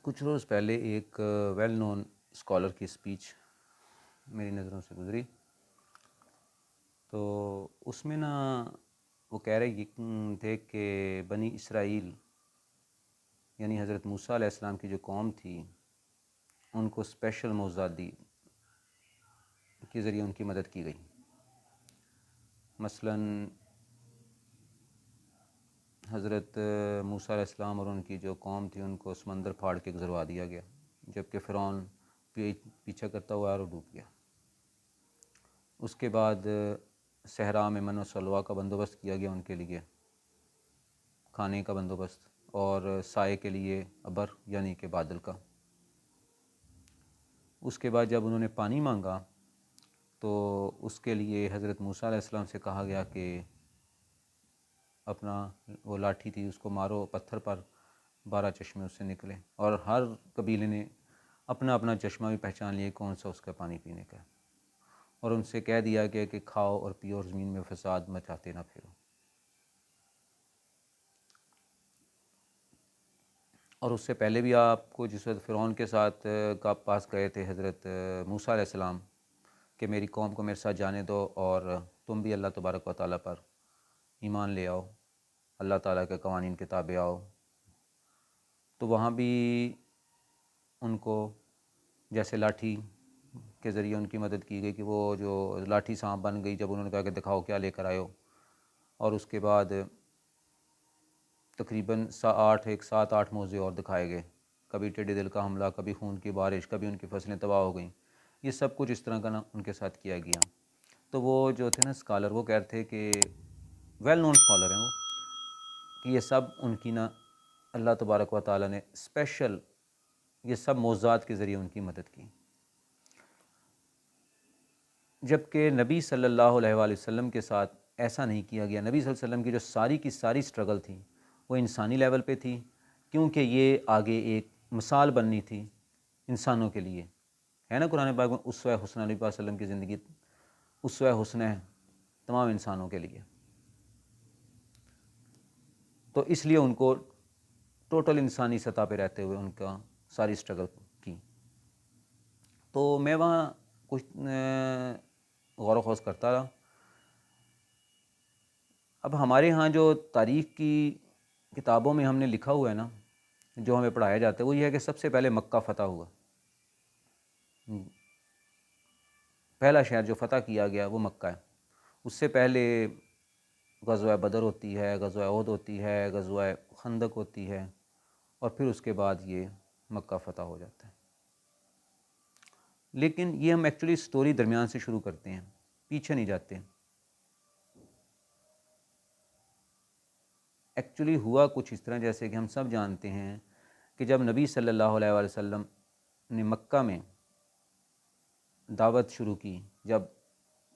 کچھ روز پہلے ایک ویل نون اسکالر کی اسپیچ میری نظروں سے گزری، تو اس میں نا وہ کہہ رہے تھے کہ بنی اسرائیل یعنی حضرت موسیٰ علیہ السلام کی جو قوم تھی ان کو اسپیشل معجزات دی کے ذریعے ان کی مدد کی گئی۔ مثلاً حضرت موسیٰ علیہ السلام اور ان کی جو قوم تھی ان کو سمندر پھاڑ کے گزروا دیا گیا، جبکہ فرعون پیچھا کرتا ہوا اور ڈوب گیا۔ اس کے بعد صحرا میں من و سلویٰ کا بندوبست کیا گیا ان کے لیے، کھانے کا بندوبست، اور سائے کے لیے ابر یعنی کہ بادل کا۔ اس کے بعد جب انہوں نے پانی مانگا تو اس کے لیے حضرت موسیٰ علیہ السلام سے کہا گیا کہ اپنا وہ لاٹھی تھی اس کو مارو پتھر پر، 12 چشمے اس سے نکلے، اور ہر قبیلے نے اپنا اپنا چشمہ بھی پہچان لیے کون سا اس کا پانی پینے کا ہے، اور ان سے کہہ دیا گیا کہ کھاؤ اور پیو اور زمین میں فساد مچاتے نہ پھرو۔ اور اس سے پہلے بھی آپ کو جس وقت فرعون کے ساتھ کا پاس گئے تھے حضرت موسیٰ علیہ السلام کہ میری قوم کو میرے ساتھ جانے دو اور تم بھی اللہ تبارک و تعالیٰ پر ایمان لے آؤ، اللہ تعالیٰ کے قوانین کے تابع آؤ، تو وہاں بھی ان کو جیسے لاٹھی کے ذریعے ان کی مدد کی گئی کہ وہ جو لاٹھی سانپ بن گئی جب انہوں نے کہا کہ دکھاؤ کیا لے کر آئے ہو، اور اس کے بعد تقریباً 7-8 موضوع اور دکھائے گئے، کبھی ٹیڈی دل کا حملہ، کبھی خون کی بارش، کبھی ان کی فصلیں تباہ ہو گئیں۔ یہ سب کچھ اس طرح کا نا ان کے ساتھ کیا گیا۔ تو وہ جو تھے نا اسکالر، وہ کہتے تھے کہ ویل نون اسکالر ہیں وہ، کہ یہ سب ان کی نا اللہ تبارک و تعالیٰ نے اسپیشل یہ سب معجزات کے ذریعے ان کی مدد کی، جبکہ نبی صلی اللہ علیہ وآلہ وسلم کے ساتھ ایسا نہیں کیا گیا۔ نبی صلی اللہ علیہ وسلم کی جو ساری کی ساری اسٹرگل تھی وہ انسانی لیول پہ تھی، کیونکہ یہ آگے ایک مثال بننی تھی انسانوں کے لیے، ہے نا۔ قرآن پاک میں اسوہ حسنہ، نبی پاک صلی اللہ علیہ وسلم کی زندگی اسوہ حسنہ ہے تمام انسانوں کے لیے، تو اس لیے ان کو ٹوٹل انسانی سطح پہ رہتے ہوئے ان کا ساری اسٹرگل کی۔ تو میں وہاں کچھ غور و خوض کرتا رہا۔ اب ہمارے ہاں جو تاریخ کی کتابوں میں ہم نے لکھا ہوا ہے نا، جو ہمیں پڑھایا جاتا ہے، وہ یہ ہے کہ سب سے پہلے مکہ فتح ہوا، پہلا شہر جو فتح کیا گیا وہ مکہ ہے۔ اس سے پہلے غزوہ بدر ہوتی ہے، غزوہ احد ہوتی ہے، غزوہ خندق ہوتی ہے، اور پھر اس کے بعد یہ مکہ فتح ہو جاتا ہے۔ لیکن یہ ہم ایکچولی سٹوری درمیان سے شروع کرتے ہیں، پیچھے نہیں جاتے۔ ایکچولی ہوا کچھ اس طرح جیسے کہ ہم سب جانتے ہیں کہ جب نبی صلی اللہ علیہ وآلہ وسلم نے مکہ میں دعوت شروع کی، جب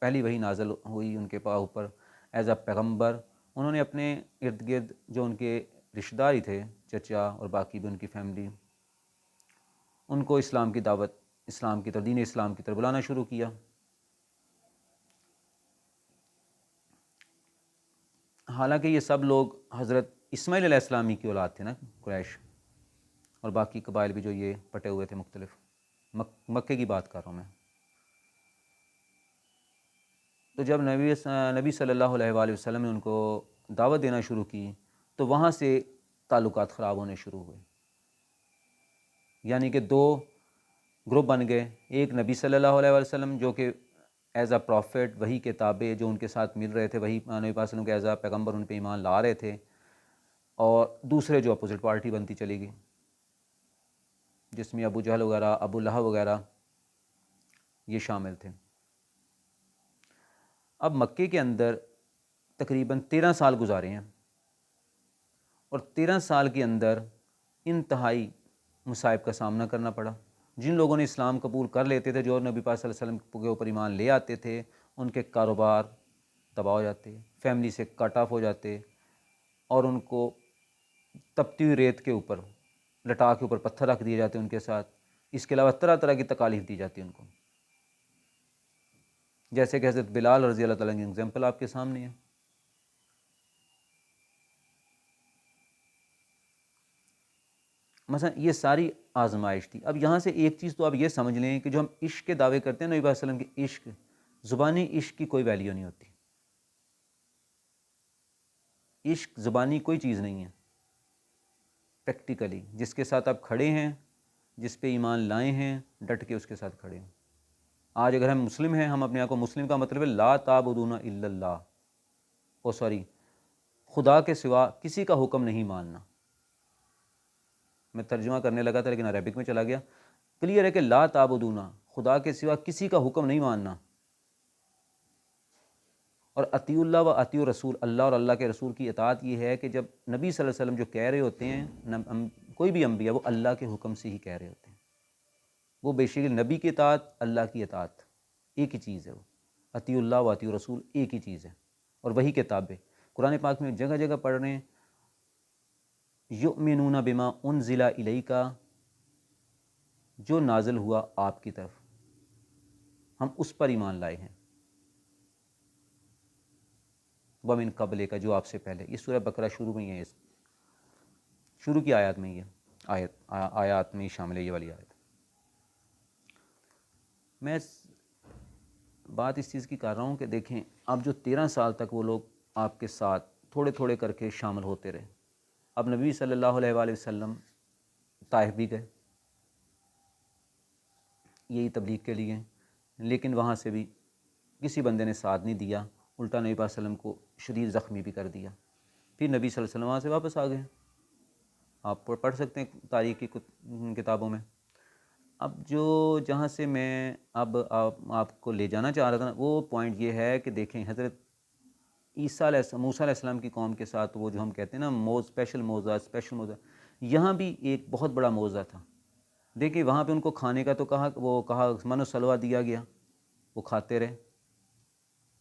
پہلی وحی نازل ہوئی ان کے اوپر ایز اے پیغمبر، انہوں نے اپنے ارد گرد جو ان کے رشتہ دار ہی تھے، چچا اور باقی بھی ان کی فیملی، ان کو اسلام کی دعوت، اسلام کی طرف، دین اسلام کی طرف بلانا شروع کیا۔ حالانکہ یہ سب لوگ حضرت اسماعیل علیہ السلام کی اولاد تھے نا، قریش اور باقی قبائل بھی جو یہ پٹے ہوئے تھے مختلف، مکے کی بات کر رہا ہوں میں۔ تو جب نبی صلی اللہ علیہ وآلہ وسلم نے ان کو دعوت دینا شروع کی تو وہاں سے تعلقات خراب ہونے شروع ہوئے، یعنی کہ دو گروپ بن گئے۔ ایک نبی صلی اللہ علیہ وآلہ وسلم جو کہ ایز اے پروفٹ، وحی کے تابع جو ان کے ساتھ مل رہے تھے، وہی نبی پاک صلی اللہ علیہ وسلم کے ایز اے پیغمبر ان پہ ایمان لا رہے تھے، اور دوسرے جو اپوزٹ پارٹی بنتی چلی گئی، جس میں ابو جہل وغیرہ، ابو لہب وغیرہ یہ شامل تھے۔ اب مکے کے اندر تقریباً 13 سال گزارے ہیں، اور 13 سال کے اندر انتہائی مصائب کا سامنا کرنا پڑا۔ جن لوگوں نے اسلام قبول کر لیتے تھے، جو نبی پاک صلی اللہ علیہ وسلم کے اوپر ایمان لے آتے تھے، ان کے کاروبار تباہ ہو جاتے، فیملی سے کٹ آف ہو جاتے، اور ان کو تپتی ہوئی ریت کے اوپر، لٹا کے اوپر پتھر رکھ دیے جاتے ان کے ساتھ۔ اس کے علاوہ طرح طرح کی تکالیف دی جاتی ان کو، جیسے کہ حضرت بلال رضی اللہ تعالیٰ کی اگزامپل آپ کے سامنے ہے۔ مثلا یہ ساری آزمائش تھی. اب یہاں سے ایک چیز تو آپ یہ سمجھ لیں کہ جو ہم عشق کے دعوے کرتے ہیں نبی علیہ وسلم کے عشق، زبانی عشق کی کوئی ویلیو نہیں ہوتی. عشق زبانی کوئی چیز نہیں ہے. پریکٹیکلی جس کے ساتھ آپ کھڑے ہیں، جس پہ ایمان لائے ہیں، ڈٹ کے اس کے ساتھ کھڑے ہیں. آج اگر ہم مسلم ہیں، ہم اپنے آپ کو مسلم کا مطلب ہے لا تعبدون الا اللہ، خدا کے سوا کسی کا حکم نہیں ماننا. میں ترجمہ کرنے لگا تھا لیکن عربک میں چلا گیا. کلیئر ہے کہ لا تعبدون، خدا کے سوا کسی کا حکم نہیں ماننا. اور اطیع اللہ و اطیع الرسول، اللہ اور اللہ کے رسول کی اطاعت یہ ہے کہ جب نبی صلی اللہ علیہ وسلم جو کہہ رہے ہوتے ہیں، کوئی بھی انبیاء وہ اللہ کے حکم سے ہی کہہ رہے ہوتے ہیں. وہ بیسیکلی نبی کی اطاعت، اللہ کی اطاعت ایک ہی چیز ہے. وہ اطیع اللہ و اطیع الرسول ایک ہی چیز ہے. اور وہی کتابیں قرآن پاک میں جگہ جگہ پڑھ رہے ہیں، یؤمنون بما انزل الیک، جو نازل ہوا آپ کی طرف ہم اس پر ایمان لائے ہیں. ومن قبل کا، جو آپ سے پہلے. یہ سورہ بقرہ شروع میں ہی ہے، شروع کی آیات میں یہ آیات میں شامل ہے یہ والی آیت. میں بات اس چیز کی کر رہا ہوں کہ دیکھیں اب جو 13 سال تک وہ لوگ آپ کے ساتھ تھوڑے تھوڑے کر کے شامل ہوتے رہے. اب نبی صلی اللہ علیہ وآلہ وسلم طائف بھی گئے یہی تبلیغ کے لیے، لیکن وہاں سے بھی کسی بندے نے ساتھ نہیں دیا، الٹا نبی صلی اللہ علیہ وسلم کو شدید زخمی بھی کر دیا. پھر نبی صلی اللہ علیہ وسلم وہاں سے واپس آ گئے. آپ پڑھ سکتے ہیں تاریخ کی کتابوں میں. اب جہاں سے میں اب آپ کو لے جانا چاہ رہا تھا وہ پوائنٹ یہ ہے کہ دیکھیں حضرت موسیٰ علیہ السلام کی قوم کے ساتھ وہ جو ہم کہتے ہیں نا اسپیشل موضوع، یہاں بھی ایک بہت بڑا موضوع تھا. دیکھیں وہاں پہ ان کو کھانے کا تو کہا من و سلوہ دیا گیا، وہ کھاتے رہے.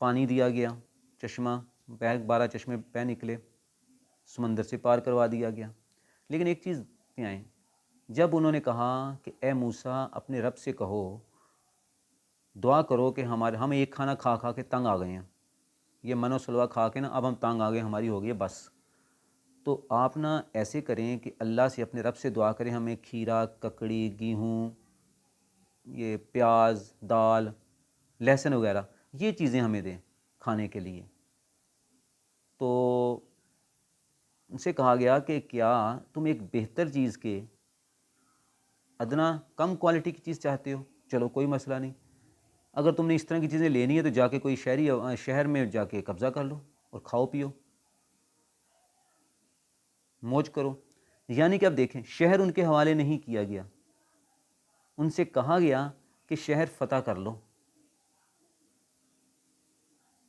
پانی دیا گیا، چشمہ 12 چشمے پہ نکلے، سمندر سے پار کروا دیا گیا. لیکن ایک چیز پہ آئیں، جب انہوں نے کہا کہ اے موسیٰ اپنے رب سے کہو، دعا کرو کہ ہم ایک کھانا کھا کھا کے تنگ آ گئے ہیں، یہ من و سلوہ کھا کے نا اب ہم تنگ آ گئے، ہماری ہو گئی بس. تو آپ نا ایسے کریں کہ اللہ سے اپنے رب سے دعا کریں ہمیں کھیرا، ککڑی، گیہوں، یہ پیاز، دال، لہسن وغیرہ یہ چیزیں ہمیں دیں کھانے کے لیے. تو ان سے کہا گیا کہ کیا تم ایک بہتر چیز کے ادنا کم کوالٹی کی چیز چاہتے ہو؟ چلو کوئی مسئلہ نہیں، اگر تم نے اس طرح کی چیزیں لینی ہے تو جا کے کوئی شہر میں جا کے قبضہ کر لو اور کھاؤ پیو، موج کرو. یعنی کہ اب دیکھیں شہر ان کے حوالے نہیں کیا گیا، ان سے کہا گیا کہ شہر فتح کر لو.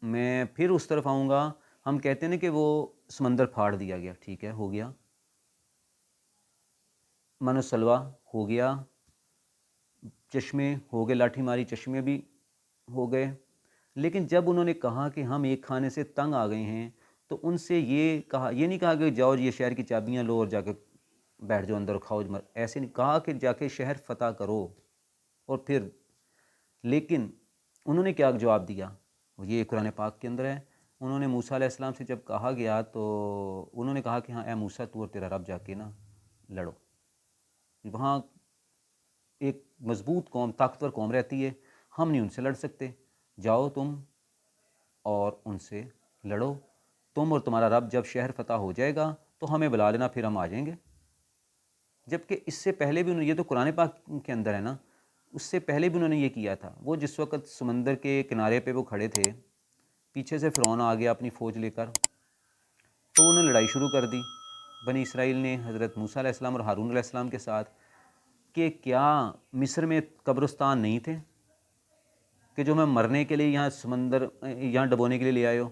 میں پھر اس طرف آؤں گا. ہم کہتے ہیں نا کہ وہ سمندر پھاڑ دیا گیا، ٹھیک ہے ہو گیا، من و سلوہ ہو گیا، چشمے ہو گئے، لاٹھی ماری چشمے بھی ہو گئے. لیکن جب انہوں نے کہا کہ ہم ایک کھانے سے تنگ آ گئے ہیں تو ان سے یہ نہیں کہا کہ جاؤ یہ شہر کی چابیاں لو اور جا کے بیٹھ جاؤ اندر کھاؤ، ایسے نہیں کہا کہ جا کے شہر فتح کرو. اور پھر لیکن انہوں نے کیا جواب دیا، یہ قرآن پاک کے اندر ہے. انہوں نے موسیٰ علیہ السلام سے جب کہا گیا تو انہوں نے کہا کہ ہاں اے موسیٰ تو اور تیرا رب جا کے نا لڑو. وہاں ایک مضبوط قوم، طاقتور قوم رہتی ہے، ہم نہیں ان سے لڑ سکتے، جاؤ تم اور ان سے لڑو، تم اور تمہارا رب. جب شہر فتح ہو جائے گا تو ہمیں بلا لینا، پھر ہم آ جائیں گے. جبکہ اس سے پہلے بھی انہوں نے، یہ تو قرآن پاک کے اندر ہے نا، اس سے پہلے بھی انہوں نے یہ کیا تھا. وہ جس وقت سمندر کے کنارے پہ وہ کھڑے تھے، پیچھے سے فرعون آ گیا اپنی فوج لے کر، تو انہوں نے لڑائی شروع کر دی بنی اسرائیل نے حضرت موسیٰ علیہ السلام اور ہارون علیہ السلام کے ساتھ کہ کیا مصر میں قبرستان نہیں تھے کہ جو میں مرنے کے لیے یہاں سمندر یہاں ڈبونے کے لیے لے آئے ہو؟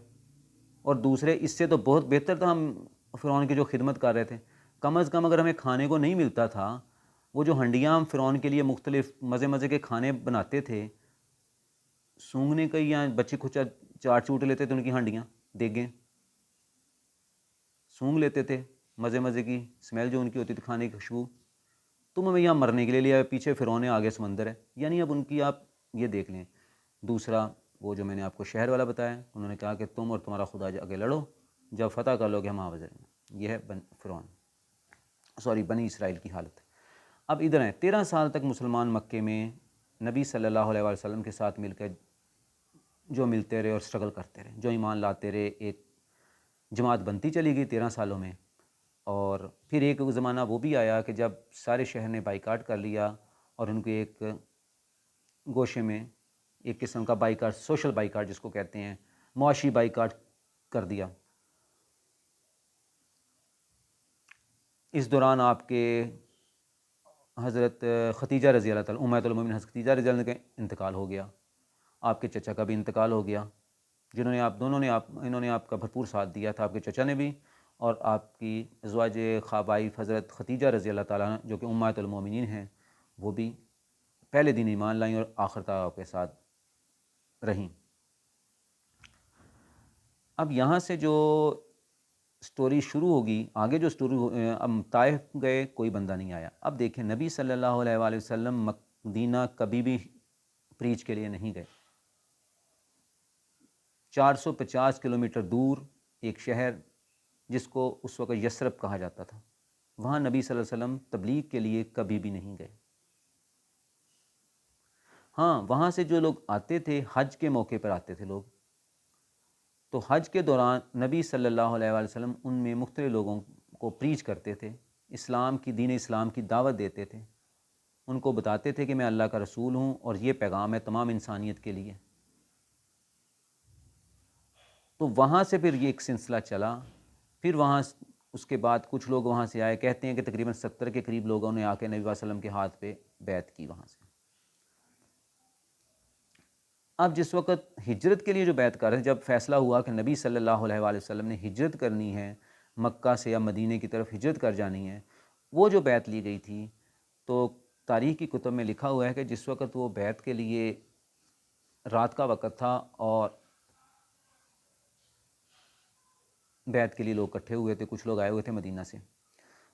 اور دوسرے اس سے تو بہت بہتر تھا ہم فرعون کی جو خدمت کر رہے تھے. کم از کم اگر ہمیں کھانے کو نہیں ملتا تھا، وہ جو ہنڈیاں ہم فرعون کے لیے مختلف مزے مزے کے کھانے بناتے تھے، سونگھنے کا یا بچے کھچا چاٹ چوٹ لیتے تھے ان کی ہنڈیاں دیگیں سونگ لیتے تھے، مزے مزے کی اسمیل جو ان کی ہوتی تھی کھانے کی خوشبو. تم ہمیں یہاں مرنے کے لیے لیا، پیچھے فرعون آگے سمندر ہے. یعنی اب ان کی آپ یہ دیکھ لیں. دوسرا وہ جو میں نے آپ کو شہر والا بتایا، انہوں نے کہا کہ تم اور تمہارا خدا آگے لڑو، جب فتح کر لو گے ہم آ جائیں گے. یہ ہے فرعون. بنی اسرائیل کی حالت. اب ادھر ہیں 13 سال تک مسلمان مکے میں نبی صلی اللہ علیہ وآلہ وسلم کے ساتھ مل کر جو ملتے رہے اور اسٹرگل کرتے رہے، جو ایمان لاتے رہے، ایک جماعت بنتی چلی گئی 13 سالوں میں. اور پھر ایک زمانہ وہ بھی آیا کہ جب سارے شہر نے بائیکاٹ کر لیا اور ان کو ایک گوشے میں ایک قسم کا بائیکاٹ، سوشل بائیکاٹ جس کو کہتے ہیں، معاشی بائیکاٹ کر دیا. اس دوران آپ کے حضرت ختیجہ رضی اللہ تعالیٰ، امہات المومنین حضرت ختیجہ رضی اللہ عنہ کا انتقال ہو گیا. آپ کے چچا کا بھی انتقال ہو گیا، انہوں نے آپ کا بھرپور ساتھ دیا تھا، آپ کے چچا نے بھی اور آپ کی ازواج خابائف حضرت ختیجہ رضی اللہ تعالیٰ عنہ جو کہ امہات المومنین ہیں، وہ بھی پہلے دن ایمان لائیں اور آخر تک آپ کے ساتھ رہیں. اب یہاں سے جو سٹوری شروع ہوگی، آگے جو سٹوری، اب طائف گئے، کوئی بندہ نہیں آیا. اب دیکھیں نبی صلی اللہ علیہ وآلہ وسلم مدینہ کبھی بھی پریچ کے لیے نہیں گئے. 450 کلومیٹر دور ایک شہر جس کو اس وقت یثرب کہا جاتا تھا، وہاں نبی صلی اللہ علیہ وسلم تبلیغ کے لیے کبھی بھی نہیں گئے. ہاں، وہاں سے جو لوگ آتے تھے حج کے موقع پر آتے تھے لوگ، تو حج کے دوران نبی صلی اللہ علیہ وآلہ وسلم ان میں مختلف لوگوں کو پریچ کرتے تھے، اسلام کی، دین اسلام کی دعوت دیتے تھے، ان کو بتاتے تھے کہ میں اللہ کا رسول ہوں اور یہ پیغام ہے تمام انسانیت کے لیے. تو وہاں سے پھر یہ ایک سلسلہ چلا. پھر وہاں اس کے بعد کچھ لوگ وہاں سے آئے، کہتے ہیں کہ تقریباً 70 کے قریب لوگوں نے آ کے نبی صلی اللہ علیہ وسلم کے ہاتھ پہ بیعت کی وہاں سے. اب جس وقت ہجرت کے لیے جو بیعت کر رہے ہیں، جب فیصلہ ہوا کہ نبی صلی اللہ علیہ وآلہ وسلم نے ہجرت کرنی ہے، مکہ سے یا مدینہ کی طرف ہجرت کر جانی ہے، وہ جو بیعت لی گئی تھی، تو تاریخ کی کتب میں لکھا ہوا ہے کہ جس وقت وہ بیعت کے لیے رات کا وقت تھا اور بیعت کے لیے لوگ اکٹھے ہوئے تھے، کچھ لوگ آئے ہوئے تھے مدینہ سے،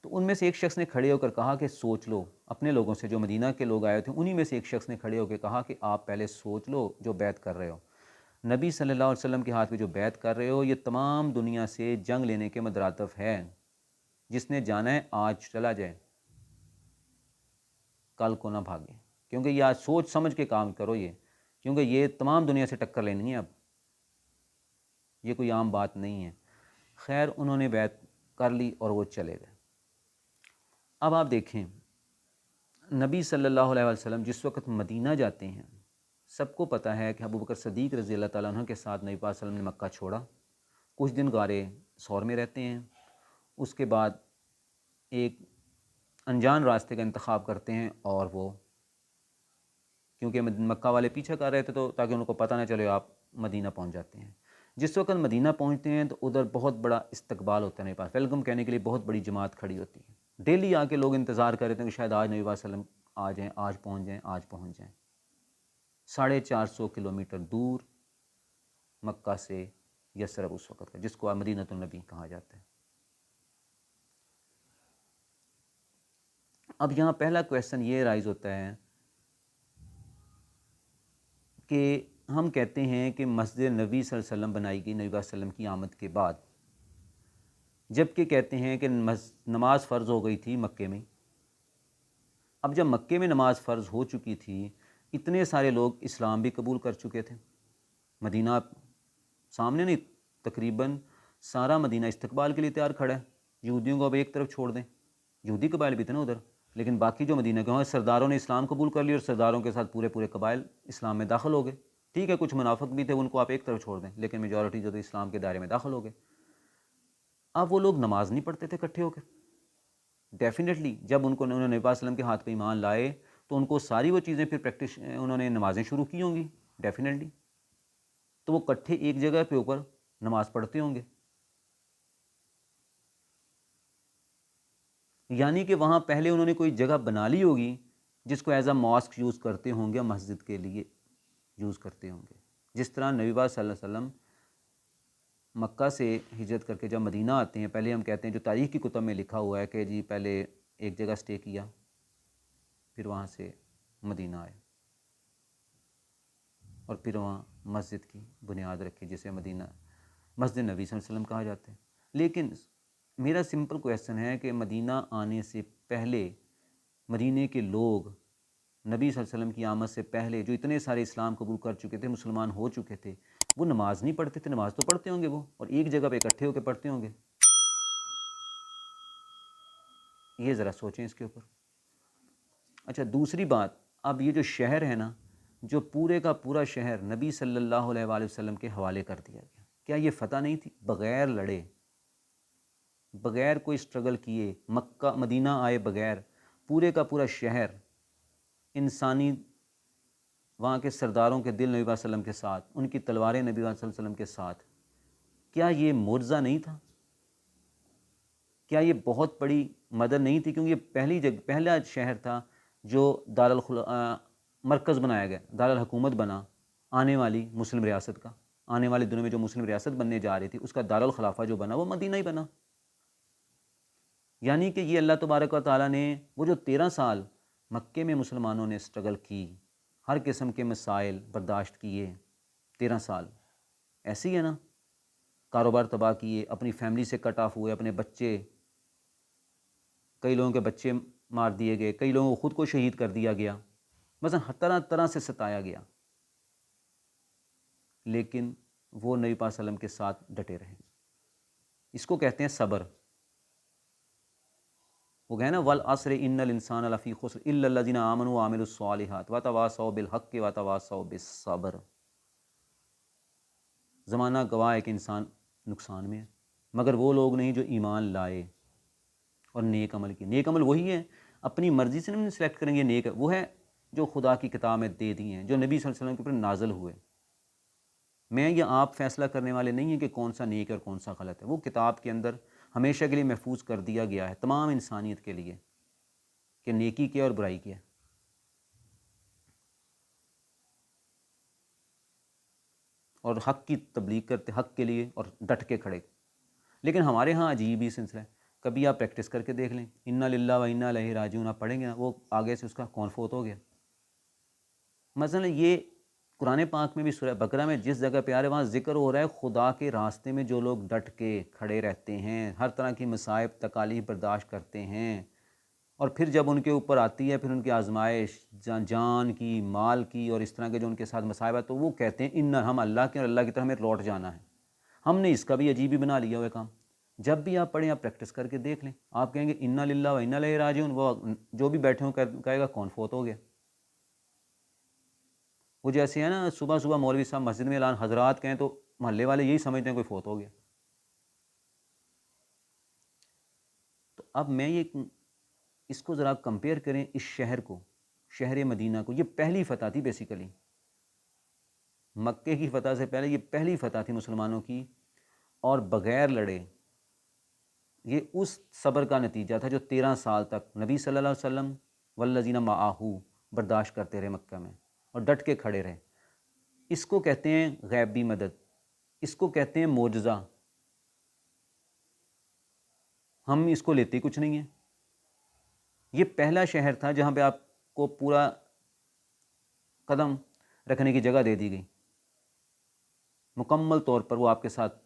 تو ان میں سے ایک شخص نے کھڑے ہو کر کہا کہ سوچ لو، اپنے لوگوں سے جو مدینہ کے لوگ آئے تھے انہی میں سے ایک شخص نے کھڑے ہو کے کہا کہ آپ پہلے سوچ لو جو بیعت کر رہے ہو، نبی صلی اللہ علیہ وسلم کے ہاتھ میں جو بیعت کر رہے ہو یہ تمام دنیا سے جنگ لینے کے مترادف ہے. جس نے جانا ہے آج چلا جائے، کل کو نہ بھاگے، کیونکہ یہ آج سوچ سمجھ کے کام کرو یہ، کیونکہ یہ تمام دنیا سے ٹکر لینی ہے. اب یہ کوئی عام بات نہیں ہے. خیر انہوں نے بیعت کر لی اور وہ چلے گئے. اب آپ دیکھیں نبی صلی اللہ علیہ وسلم جس وقت مدینہ جاتے ہیں، سب کو پتہ ہے کہ ابو بکر صدیق رضی اللہ تعالیٰ عنہ کے ساتھ نبی پاک صلی اللہ علیہ وسلم نے مکہ چھوڑا، کچھ دن غارِ ثور میں رہتے ہیں، اس کے بعد ایک انجان راستے کا انتخاب کرتے ہیں اور وہ، کیونکہ مکہ والے پیچھے کر رہے تھے تو تاکہ ان کو پتہ نہ چلے، آپ مدینہ پہنچ جاتے ہیں. جس وقت مدینہ پہنچتے ہیں تو ادھر بہت بڑا استقبال ہوتا ہے، نبی پاک ویلکم کہنے کے لیے بہت بڑی جماعت کھڑی ہوتی ہے. ڈیلی آ کے لوگ انتظار کر رہے تھے کہ شاید آج نبی پاک صلی اللہ علیہ وسلم آ جائیں، آج پہنچ جائیں، آج پہنچ جائیں. 450 کلومیٹر دور مکہ سے یثرب اس وقت کا، جس کو مدینۃ النبی کہا جاتا ہے. اب یہاں پہلا کویسچن یہ رائز ہوتا ہے کہ ہم کہتے ہیں کہ مسجد نبی صلی اللہ علیہ وسلم بنائی گئی نبی صلی اللہ علیہ وسلم کی آمد کے بعد، جبکہ کہتے ہیں کہ نماز فرض ہو گئی تھی مکے میں. اب جب مکے میں نماز فرض ہو چکی تھی، اتنے سارے لوگ اسلام بھی قبول کر چکے تھے، مدینہ سامنے نہیں، تقریباً سارا مدینہ استقبال کے لیے تیار کھڑا ہے. یہودیوں کو اب ایک طرف چھوڑ دیں، یہودی قبائل بھی تھے نا ادھر، لیکن باقی جو مدینہ کے وہاں سرداروں نے اسلام قبول کر لی اور سرداروں کے ساتھ پورے قبائل اسلام میں داخل ہو گئے. ٹھیک ہے کچھ منافق بھی تھے، ان کو آپ ایک طرف چھوڑ دیں، لیکن میجورٹی جو تھے اسلام کے دائرے میں داخل ہو گئے. اب وہ لوگ نماز نہیں پڑھتے تھے اکٹھے ہو کے. ڈیفینیٹلی جب انہوں نے نبی پاک صلی اللہ علیہ وسلم کے ہاتھ پہ ایمان لائے تو ان کو ساری وہ چیزیں پھر پریکٹس، انہوں نے نمازیں شروع کی ہوں گی ڈیفینیٹلی، تو وہ اکٹھے ایک جگہ پہ اوپر نماز پڑھتے ہوں گے. یعنی کہ وہاں پہلے انہوں نے کوئی جگہ بنا لی ہوگی جس کو ایز اے ماسک یوز کرتے ہوں گے، مسجد کے لیے یوز کرتے ہوں گے. جس طرح نبی پاک صلی اللہ علیہ وسلم مکہ سے ہجرت کر کے جب مدینہ آتے ہیں، پہلے ہم کہتے ہیں جو تاریخ کی کتب میں لکھا ہوا ہے کہ جی پہلے ایک جگہ سٹے کیا، پھر وہاں سے مدینہ آئے اور پھر وہاں مسجد کی بنیاد رکھی جسے مدینہ مسجد نبی صلی اللہ علیہ وسلم کہا جاتا ہے. لیکن میرا سمپل کویسچن ہے کہ مدینہ آنے سے پہلے مدینے کے لوگ نبی صلی اللہ علیہ وسلم کی آمد سے پہلے جو اتنے سارے اسلام قبول کر چکے تھے، مسلمان ہو چکے تھے، وہ نماز نہیں پڑھتے تھے؟ نماز تو پڑھتے ہوں گے وہ، اور ایک جگہ پہ اکٹھے ہو کے پڑھتے ہوں گے. یہ ذرا سوچیں اس کے اوپر. اچھا دوسری بات، اب یہ جو شہر ہے نا، جو پورے کا پورا شہر نبی صلی اللہ علیہ وآلہ وسلم کے حوالے کر دیا گیا، کیا یہ فتح نہیں تھی؟ بغیر لڑے، بغیر کوئی سٹرگل کیے، مکہ مدینہ آئے بغیر، پورے کا پورا شہر انسانی، وہاں کے سرداروں کے دل نبی صلی اللہ علیہ وسلم کے ساتھ، ان کی تلواریں نبی صلی اللہ علیہ وسلم کے ساتھ، کیا یہ معجزہ نہیں تھا؟ کیا یہ بہت بڑی مدد نہیں تھی؟ کیونکہ یہ پہلا شہر تھا جو مرکز بنایا گیا، دارالحکومت بنا آنے والی مسلم ریاست کا. آنے والے دنوں میں جو مسلم ریاست بننے جا رہی تھی، اس کا دارالخلافہ جو بنا وہ مدینہ ہی بنا. یعنی کہ یہ اللہ تبارک و تعالیٰ نے وہ جو 13 سال مکے میں مسلمانوں نے سٹرگل کی، ہر قسم کے مسائل برداشت کیے، 13 سال ایسے ہی ہے نا، کاروبار تباہ کیے، اپنی فیملی سے کٹ آف ہوئے، اپنے بچے، کئی لوگوں کے بچے مار دیے گئے، کئی لوگوں کو خود کو شہید کر دیا گیا، مثلا ہر طرح طرح سے ستایا گیا، لیکن وہ نبی پاک صلی اللہ علیہ وسلم کے ساتھ ڈٹے رہے. اس کو کہتے ہیں صبر. وہ کہنا والعصر ان الانسان لفی خسر الا الذین آمنوا وعملوا الصالحات وتواصوا بالحق وتواصوا بالصبر. زمانہ گواہ ہے کہ انسان نقصان میں ہے، مگر وہ لوگ نہیں جو ایمان لائے اور نیک عمل کی. نیک عمل وہی ہے، اپنی مرضی سے نہیں سلیکٹ کریں گے. نیک وہ ہے جو خدا کی کتاب میں دے دی ہیں، جو نبی صلی اللہ علیہ وسلم کے اوپر نازل ہوئے. میں یا آپ فیصلہ کرنے والے نہیں ہیں کہ کون سا نیک ہے اور کون سا غلط ہے. وہ کتاب کے اندر ہمیشہ کے لیے محفوظ کر دیا گیا ہے تمام انسانیت کے لیے کہ نیکی کیا اور برائی کیا. اور حق کی تبلیغ کرتے، حق کے لیے، اور ڈٹ کے کھڑے. لیکن ہمارے ہاں عجیب ہی سلسلہ ہے. کبھی آپ پریکٹس کر کے دیکھ لیں، انا للہ و انا الیہ راجعون آپ پڑھیں گے نا، وہ آگے سے اس کا کون فوت ہو گیا. مثلا یہ قرآن پاک میں بھی سورہ بقرہ میں جس جگہ پہ آ رہے وہاں ذکر ہو رہا ہے خدا کے راستے میں جو لوگ ڈٹ کے کھڑے رہتے ہیں، ہر طرح کی مصائب تکالیف برداشت کرتے ہیں، اور پھر جب ان کے اوپر آتی ہے پھر ان کی آزمائش جان کی، مال کی، اور اس طرح کے جو ان کے ساتھ مصائب ہے، تو وہ کہتے ہیں ان ہم اللہ کے اور اللہ کی طرف ہمیں لوٹ جانا ہے. ہم نے اس کا بھی عجیب ہی بنا لیا ہوا کام. جب بھی آپ پڑھیں آپ پریکٹس کر کے دیکھ لیں، آپ کہیں گے انا للہ و انا الیہ راجعون، وہ جو بھی بیٹھے ہوں کہے گا کون فوت ہو گیا. وہ جیسے ہے نا صبح صبح مولوی صاحب مسجد میں اعلان حضرات کہیں تو محلے والے یہی سمجھتے ہیں کوئی فوت ہو گیا. تو اب میں یہ اس کو ذرا کمپیئر کریں اس شہر کو، شہر مدینہ کو. یہ پہلی فتح تھی بیسیکلی، مکے کی فتح سے پہلے یہ پہلی فتح تھی مسلمانوں کی، اور بغیر لڑے. یہ اس صبر کا نتیجہ تھا جو 13 سال تک نبی صلی اللہ علیہ وسلم والذین معہ برداشت کرتے رہے مکہ میں، اور ڈٹ کے کھڑے رہے. اس کو کہتے ہیں غیبی مدد، اس کو کہتے ہیں معجزہ. ہم اس کو لیتے کچھ نہیں ہیں. یہ پہلا شہر تھا جہاں پہ آپ کو پورا قدم رکھنے کی جگہ دے دی گئی، مکمل طور پر وہ آپ کے ساتھ،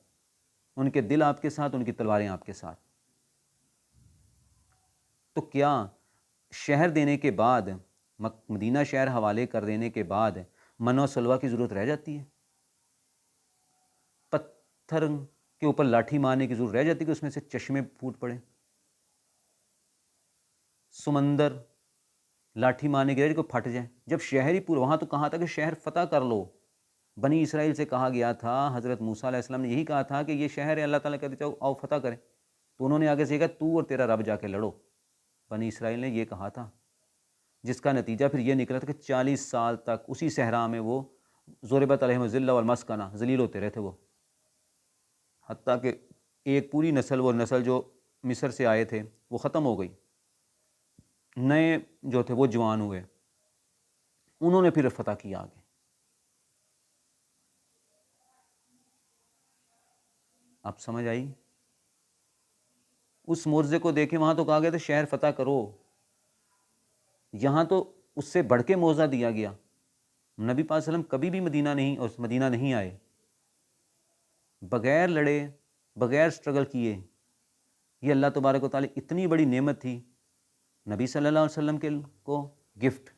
ان کے دل آپ کے ساتھ، ان کی تلواریں آپ کے ساتھ. تو کیا شہر دینے کے بعد، مدینہ شہر حوالے کر دینے کے بعد من و سلوہ کی ضرورت رہ جاتی ہے؟ پتھر کے اوپر لاٹھی مارنے کی ضرورت رہ جاتی ہے کہ اس میں سے چشمے پھوٹ پڑے؟ سمندر لاٹھی مارنے کی وجہ کو پھٹ جائے؟ جب شہر ہی پورا، وہاں تو کہا تھا کہ شہر فتح کر لو. بنی اسرائیل سے کہا گیا تھا، حضرت موسیٰ علیہ السلام نے یہی کہا تھا کہ یہ شہر ہے، اللہ تعالیٰ کہتے چاہو آؤ فتح کریں. تو انہوں نے آگے سے کہا تو اور تیرا رب جا کے لڑو. بنی اسرائیل نے یہ کہا تھا، جس کا نتیجہ پھر یہ نکلا تھا کہ 40 سال تک اسی صحرا میں وہ ضربت علیہم الذلہ والمسکنہ، ذلیل ہوتے رہے تھے وہ. حتیٰ کہ ایک پوری نسل، وہ نسل جو مصر سے آئے تھے وہ ختم ہو گئی. نئے جو تھے وہ جوان ہوئے، انہوں نے پھر فتح کیا آگے. آپ سمجھ آئی؟ اس معجزے کو دیکھیں، وہاں تو کہا گیا تھا شہر فتح کرو، یہاں تو اس سے بڑھ کے معجزہ دیا گیا. نبی پاک صلی اللہ علیہ وسلم کبھی بھی مدینہ نہیں آئے، بغیر لڑے، بغیر سٹرگل کیے، یہ اللہ تبارک و تعالیٰ اتنی بڑی نعمت تھی نبی صلی اللہ علیہ وسلم کے کو گفٹ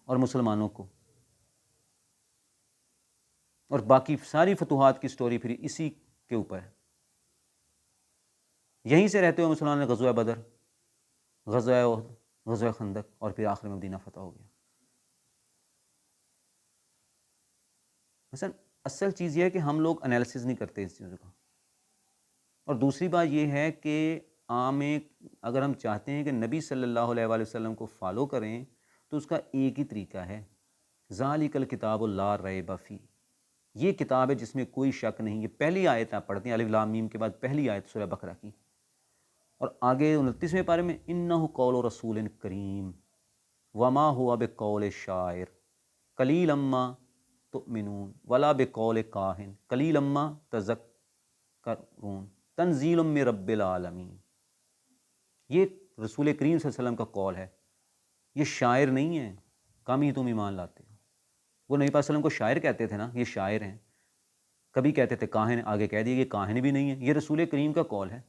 اور مسلمانوں کو، اور باقی ساری فتوحات کی سٹوری پھر اسی کے اوپر ہے۔ یہیں سے رہتے ہوئے مسلمانوں نے غزوہ بدر، غزوہ احد، غزوہ خندق، اور پھر آخر میں مدینہ فتح ہو گیا۔ مثلا اصل چیز یہ ہے کہ ہم لوگ انالیسز نہیں کرتے اس چیزوں کا، اور دوسری بات یہ ہے کہ عام اگر ہم چاہتے ہیں کہ نبی صلی اللہ علیہ وآلہ وسلم کو فالو کریں تو اس کا ایک ہی طریقہ ہے، ذالک الکتاب لا ریب فیہ، یہ کتاب ہے جس میں کوئی شک نہیں۔ یہ پہلی آیت آپ پڑھتے ہیں الف لام میم کے بعد پہلی آیت سورہ بقرہ کی، اور آگے 29ویں پارے میں انہ قول رسول کریم وما ہوا بقول شاعر قلیلا ما تؤمنون ولا بقول کاہن قلیلا ما تذکرون تنزیل من رب العالمین۔ یہ رسول کریم صلی اللہ علیہ وسلم کا قول ہے، یہ شاعر نہیں ہے، کم ہی تم ایمان لاتے ہو۔ وہ نبی پاک صلی اللہ علیہ وسلم کو شاعر کہتے تھے نا، یہ شاعر ہیں، کبھی کہتے تھے کاہن، آگے کہہ دیا یہ کاہن بھی نہیں ہے، یہ رسول کریم کا قول ہے۔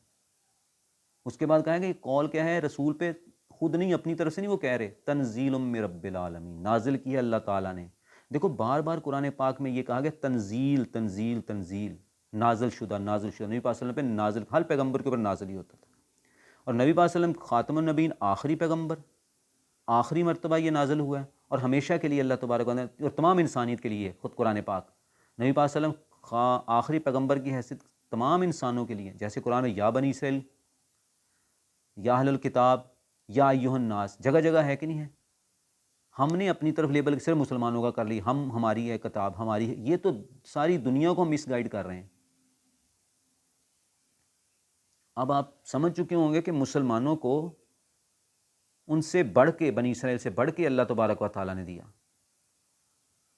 اس کے بعد کہا کہ یہ قول کیا ہے، رسول پہ خود نہیں، اپنی طرف سے نہیں وہ کہہ رہے، تنزیل من رب العالمین، نازل کی ہے اللہ تعالیٰ نے۔ دیکھو بار بار قرآن پاک میں یہ کہا گیا تنزیل تنزیل تنزیل، نازل شدہ نازل شدہ، نبی پاک صلی اللہ علیہ وسلم پہ نازل، ہر پیغمبر کے اوپر نازل ہی ہوتا تھا، اور نبی پاک صلی اللہ علیہ وسلم خاتم النبیین، آخری پیغمبر، آخری مرتبہ یہ نازل ہوا ہے، اور ہمیشہ کے لیے اللہ تبارک و تعالیٰ اور تمام انسانیت کے لیے خود قرآن پاک، نبی پاک صلی اللہ علیہ وسلم آخری پیغمبر کی حیثیت تمام انسانوں کے لیے، جیسے قرآن میں یا بنی اسرائیل، یا اہل الکتاب، یا ایھا الناس، جگہ جگہ ہے کہ نہیں ہے۔ ہم نے اپنی طرف لیبل صرف مسلمانوں کا کر لی، ہماری ہے کتاب، ہماری ہے، یہ تو ساری دنیا کو ہم مس گائیڈ کر رہے ہیں۔ اب آپ سمجھ چکے ہوں گے کہ مسلمانوں کو ان سے بڑھ کے، بنی اسرائیل سے بڑھ کے اللہ تبارک و تعالیٰ نے دیا۔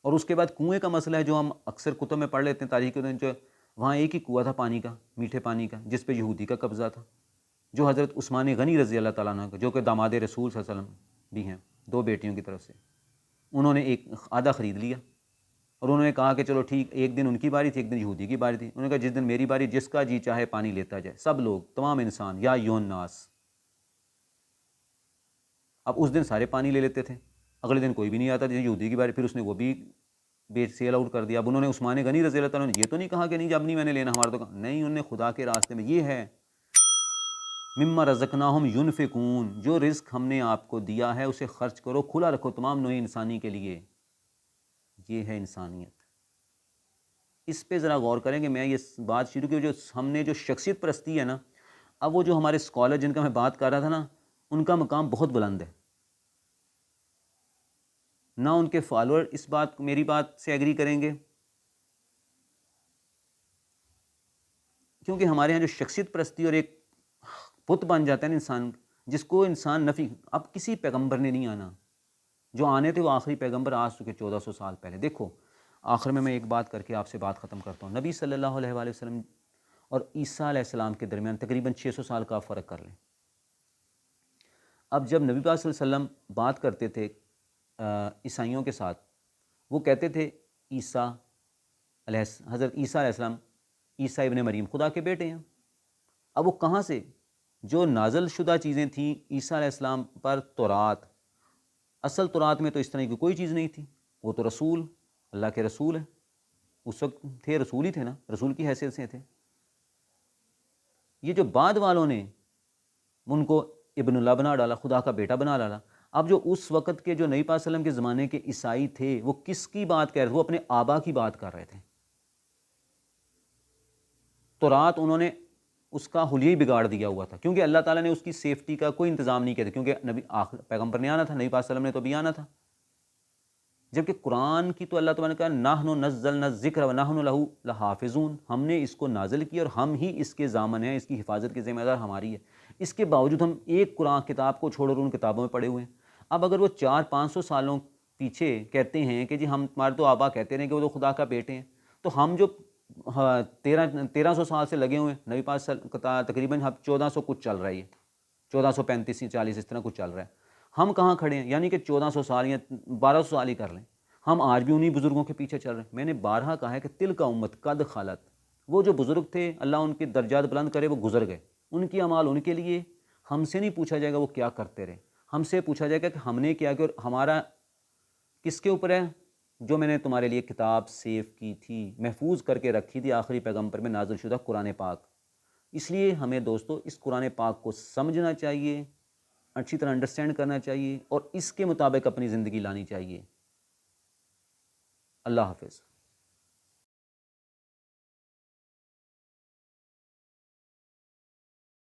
اور اس کے بعد کنویں کا مسئلہ ہے جو ہم اکثر کتب میں پڑھ لیتے ہیں تاریخ کے دن، جو وہاں ایک ہی کنواں تھا پانی کا، میٹھے پانی کا، جس پہ یہودی کا قبضہ تھا، جو حضرت عثمان غنی رضی اللہ تعالیٰ عنہ کا، جو کہ داماد رسول صلی اللہ علیہ وسلم بھی ہیں، دو بیٹیوں کی طرف سے، انہوں نے ایک آدھا خرید لیا، اور انہوں نے کہا کہ چلو ٹھیک، ایک دن ان کی باری تھی، ایک دن یہودی کی باری تھی، انہوں نے کہا جس دن میری باری، جس کا جی چاہے پانی لیتا جائے، سب لوگ، تمام انسان، یا ایھا الناس۔ اب اس دن سارے پانی لے لیتے تھے، اگلے دن کوئی بھی نہیں آتا، جس یہودی کی باری، پھر اس نے وہ بھی سیل آؤٹ کر دیا۔ اب انہوں نے عثمان غنی رضی اللہ تعالیٰ نے یہ تو نہیں کہا کہ نہیں جب نہیں میں نے لینا، ہمارا تو نہیں، انہوں نے خدا کے راستے میں، یہ ہے مما رزقناہم ینفقون، جو رزق ہم نے آپ کو دیا ہے اسے خرچ کرو، کھلا رکھو تمام نوع انسانی کے لیے، یہ ہے انسانیت۔ اس پہ ذرا غور کریں کہ میں یہ بات شروع کی، جو ہم نے جو شخصیت پرستی ہے نا، اب وہ جو ہمارے اسکالر جن کا میں بات کر رہا تھا نا، ان کا مقام بہت بلند ہے، نہ ان کے فالوور اس بات، میری بات سے ایگری کریں گے، کیونکہ ہمارے ہاں جو شخصیت پرستی اور ایک بت بن جاتا ہے نا انسان، جس کو انسان نفی، اب کسی پیغمبر نے نہیں آنا، جو آنے تھے وہ آخری پیغمبر آج چکے 1400 سال پہلے۔ دیکھو آخر میں ایک بات کر کے آپ سے بات ختم کرتا ہوں، نبی صلی اللہ علیہ وآلہ وسلم اور عیسیٰ علیہ السلام کے درمیان تقریباً 600 سال کا فرق کر لیں۔ اب جب نبی پاک صلی اللہ علیہ وسلم بات کرتے تھے عیسائیوں کے ساتھ، وہ کہتے تھے عیسیٰ حضرت عیسیٰ علیہ السلام، عیسیٰ ابن مریم خدا کے بیٹے ہیں۔ اب وہ کہاں سے، جو نازل شدہ چیزیں تھیں عیسیٰ علیہ السلام پر، تورات، اصل تورات میں تو اس طرح کی کوئی چیز نہیں تھی، وہ تو رسول، اللہ کے رسول ہیں، اس وقت تھے، رسول ہی تھے نا، رسول کی حیثیت سے تھے۔ یہ جو بعد والوں نے ان کو ابن اللہ بنا ڈالا، خدا کا بیٹا بنا ڈالا۔ اب جو اس وقت کے جو نبی پاک صلی اللہ علیہ وسلم کے زمانے کے عیسائی تھے، وہ کس کی بات کر رہے تھے؟ وہ اپنے آبا کی بات کر رہے تھے۔ تورات انہوں نے اس کا حلیہ بگاڑ دیا ہوا تھا، کیونکہ اللہ تعالیٰ نے اس کی سیفٹی کا کوئی انتظام نہیں کیا تھا، کیونکہ نبی آخر پیغمبر نے آنا تھا، نبی پاک صلی اللہ علیہ وسلم نے تو بھی آنا تھا۔ جبکہ قرآن کی تو اللہ تعالیٰ نے کہا نحن نزلنا الذکر ونحن لہ لحافظون، ہم نے اس کو نازل کیا اور ہم ہی اس کے ضامن ہیں، اس کی حفاظت کی ذمہ دار ہماری ہے۔ اس کے باوجود ہم ایک قرآن کتاب کو چھوڑ کر ان کتابوں میں پڑے ہوئے ہیں۔ اب اگر وہ 400-500 سالوں پیچھے کہتے ہیں کہ جی ہم تمہارے تو آبا کہتے ہیں کہ وہ تو خدا کا بیٹے ہیں، تو ہم جو 1300 سال سے لگے ہوئے ہیں، نبی پاک تقریباً 1400 کچھ چل رہا ہے، 1435 40 اس طرح کچھ چل رہا ہے، ہم کہاں کھڑے ہیں؟ یعنی کہ 1400 سال یا 1200 سال ہی کر لیں، ہم آج بھی انہی بزرگوں کے پیچھے چل رہے ہیں۔ میں نے بارہا کہا ہے کہ تلک امت قد خلت، وہ جو بزرگ تھے اللہ ان کے درجات بلند کرے، وہ گزر گئے، ان کی اعمال ان کے لیے، ہم سے نہیں پوچھا جائے گا وہ کیا کرتے رہے، ہم سے پوچھا جائے گا کہ ہم نے کیا کیا، اور ہمارا کس کے اوپر ہے؟ جو میں نے تمہارے لیے کتاب سیو کی تھی، محفوظ کر کے رکھی تھی آخری پیغمبر میں نازل شدہ قرآن پاک۔ اس لیے ہمیں دوستو اس قرآن پاک کو سمجھنا چاہیے، اچھی طرح انڈرسٹینڈ کرنا چاہیے، اور اس کے مطابق اپنی زندگی لانی چاہیے۔ اللہ حافظ۔